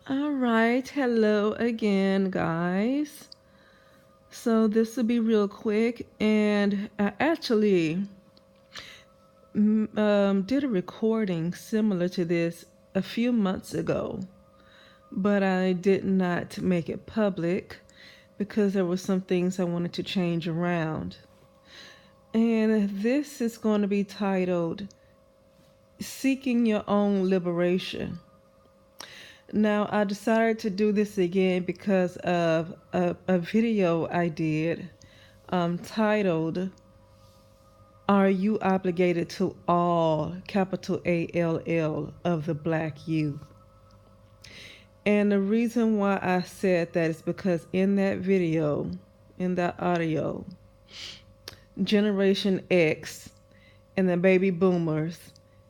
All right, hello again, guys. So this will be real quick, and I actually did a recording similar to this a few months ago, but I did not make it public because there were some things I wanted to change around. And this is going to be titled Seeking Your Own Liberation. Now, I decided to do this again because of a video I did titled, Are You Obligated to All, capital ALL, of the Black Youth? And the reason why I said that is because in that video, in that audio, Generation X and the baby boomers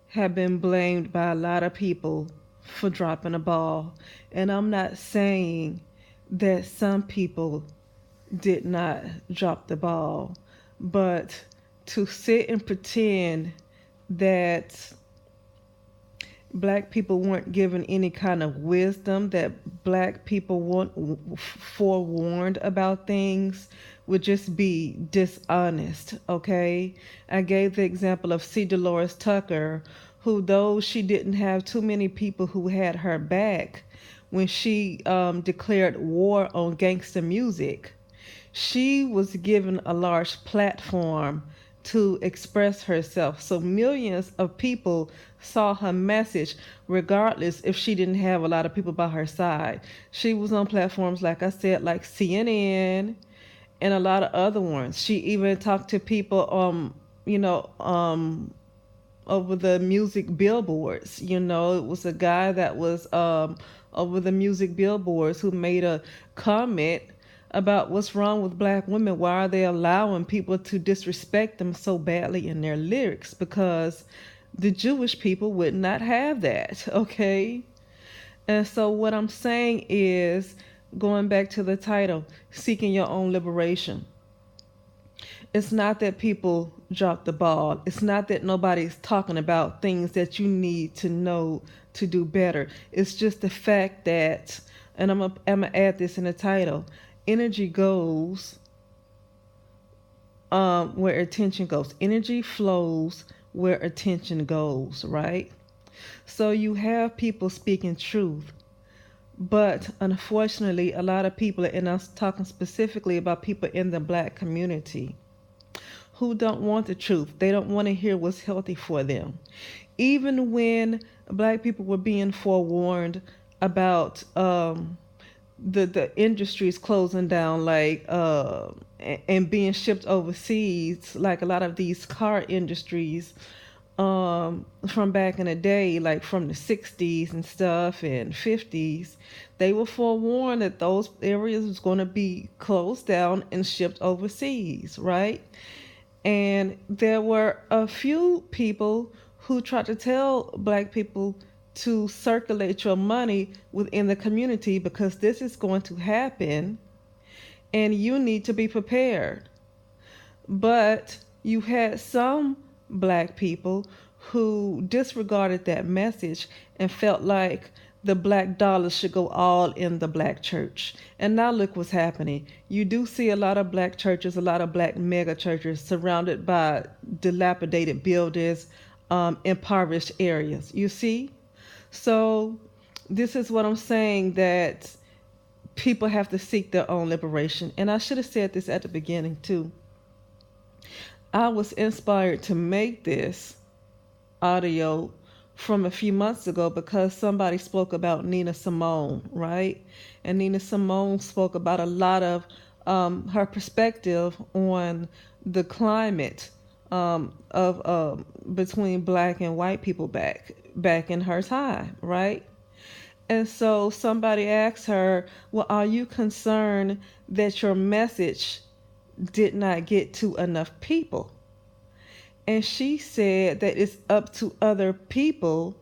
have been blamed by a lot of people for dropping a ball. And I'm not saying that some people did not drop the ball, but to sit and pretend that black people weren't given any kind of wisdom, that black people weren't forewarned about things, would just be dishonest, okay? I gave the example of C. Dolores Tucker, who, though she didn't have too many people who had her back when she declared war on gangster music, she was given a large platform to express herself. So millions of people saw her message, regardless if she didn't have a lot of people by her side. She was on platforms, like I said, like CNN and a lot of other ones. She even talked to people, you know, over the music billboards. You know, it was a guy that was over the music billboards who made a comment about what's wrong with black women. Why are they allowing people to disrespect them so badly in their lyrics? Because the Jewish people would not have that, okay? And so what I'm saying is, going back to the title, Seeking Your Own Liberation. It's not that people drop the ball. It's not that nobody's talking about things that you need to know to do better. It's just the fact that, and I'm gonna add this in the title, energy goes where attention goes. Energy flows where attention goes, right? So you have people speaking truth, but unfortunately, a lot of people, and I'm talking specifically about people in the black community, who don't want the truth. They don't want to hear what's healthy for them. Even when black people were being forewarned about the industries closing down, like and being shipped overseas, like a lot of these car industries from back in the day, like from the 60s and stuff and 50s, they were forewarned that those areas was going to be closed down and shipped overseas, right? And there were a few people who tried to tell black people to circulate your money within the community because this is going to happen and you need to be prepared. But you had some black people who disregarded that message and felt like the black dollar should go all in the black church. And now look what's happening. You do see a lot of black churches, a lot of black mega churches surrounded by dilapidated buildings, impoverished areas. You see? So this is what I'm saying, that people have to seek their own liberation. And I should have said this at the beginning too. I was inspired to make this audio from a few months ago because somebody spoke about Nina Simone, right? And Nina Simone spoke about a lot of her perspective on the climate of between black and white people back in her time, right? And so somebody asked her, "Well, are you concerned that your message did not get to enough people?" And she said that it's up to other people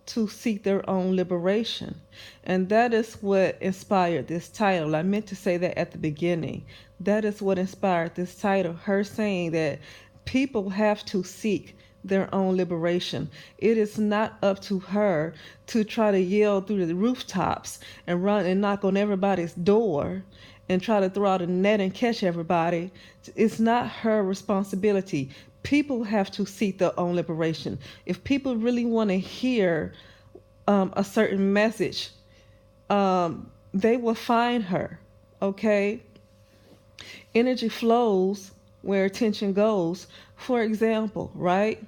to seek their own liberation. And that is what inspired this title. I meant to say that at the beginning. That is what inspired this title, her saying that people have to seek their own liberation. It is not up to her to try to yell through the rooftops and run and knock on everybody's door and try to throw out a net and catch everybody. It's not her responsibility. People have to seek their own liberation. If people really want to hear a certain message, they will find her. Okay? Energy flows where attention goes. For example, right?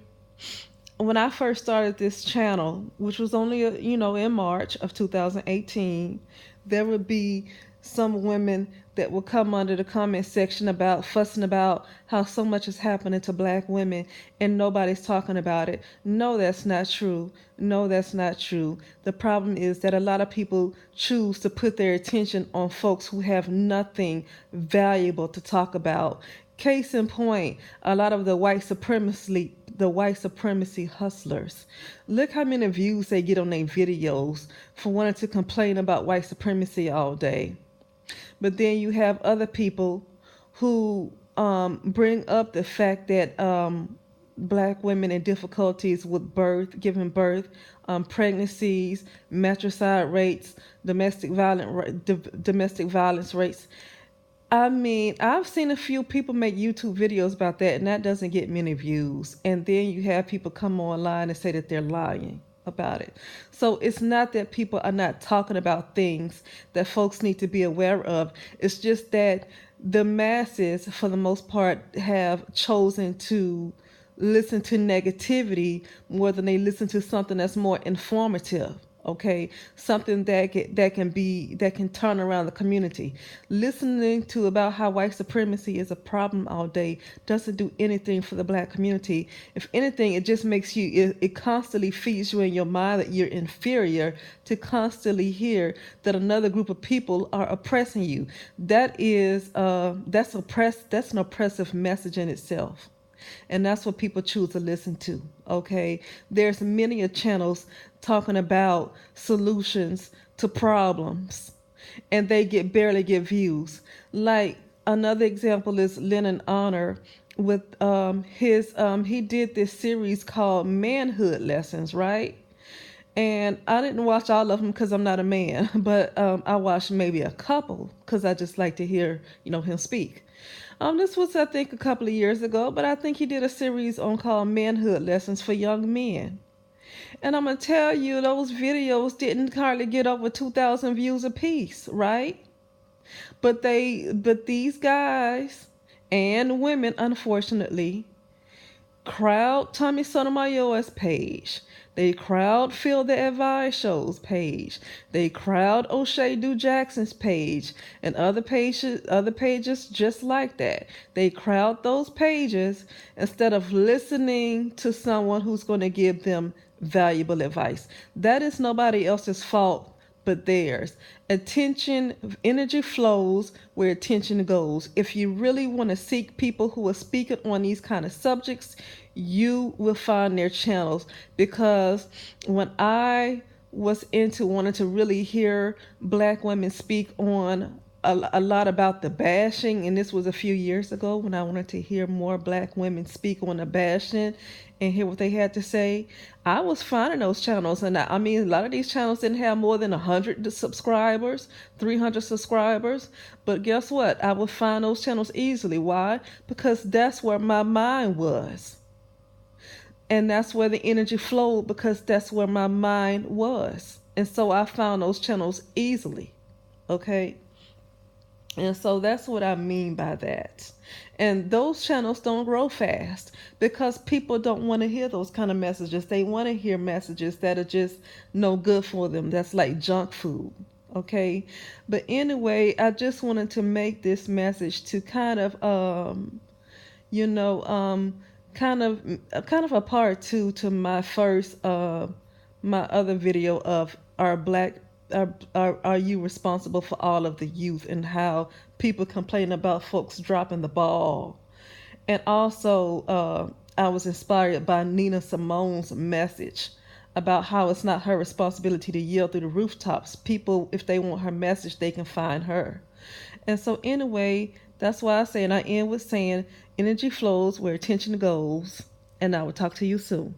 When I first started this channel, which was only, in March of 2018, there would be some women that would come under the comment section about fussing about how so much is happening to black women and nobody's talking about it. No, that's not true. No, that's not true. The problem is that a lot of people choose to put their attention on folks who have nothing valuable to talk about. Case in point, a lot of the white supremacy hustlers. Look how many views they get on their videos for wanting to complain about white supremacy all day. But then you have other people who bring up the fact that black women in difficulties with giving birth, pregnancies, matricide rates, domestic violence rates. I mean, I've seen a few people make YouTube videos about that, and that doesn't get many views. And then you have people come online and say that they're lying about it. So it's not that people are not talking about things that folks need to be aware of. It's just that the masses, for the most part, have chosen to listen to negativity more than they listen to something that's more informative. Okay, something that can turn around the community. Listening to about how white supremacy is a problem all day doesn't do anything for the black community. If anything, it just makes you, it constantly feeds you in your mind that you're inferior to constantly hear that another group of people are oppressing you. That's an oppressive message in itself. And that's what people choose to listen to. Okay, there's many channels talking about solutions to problems, and they barely get views. Like another example is Lennon Honor with he did this series called Manhood Lessons, right? And I didn't watch all of them because I'm not a man, but I watched maybe a couple because I just like to hear him speak. This was, I think, a couple of years ago, but I think he did a series called Manhood Lessons for Young Men. And I'm going to tell you, those videos didn't hardly get over 2,000 views apiece, right? But these guys and women, unfortunately, crowd Tommy Sotomayor's page. They crowd Phil the Advice Show's page. They crowd O'Shea Do Jackson's page and other pages just like that. They crowd those pages instead of listening to someone who's going to give them valuable advice. That is nobody else's fault but theirs. Energy flows where attention goes. If you really want to seek people who are speaking on these kind of subjects, you will find their channels. Because when I was into wanting to really hear black women speak on a lot about the bashing, and this was a few years ago when I wanted to hear more black women speak on the bashing and hear what they had to say, I was finding those channels. And I mean, a lot of these channels didn't have more than 100 subscribers, 300 subscribers. But guess what? I would find those channels easily. Why? Because that's where my mind was. And that's where the energy flowed, because that's where my mind was. And so I found those channels easily. Okay? And so that's what I mean by that. And those channels don't grow fast because people don't want to hear those kind of messages. They want to hear messages that are just no good for them. That's like junk food. Okay. But anyway, I just wanted to make this message to kind of, kind of a part two to my first, my other video of are you responsible for all of the youth, and how people complain about folks dropping the ball. And also I was inspired by Nina Simone's message about how it's not her responsibility to yell through the rooftops. People, if they want her message, they can find her. And so anyway, that's why I say, and I end with saying, energy flows where attention goes. and I will talk to you soon.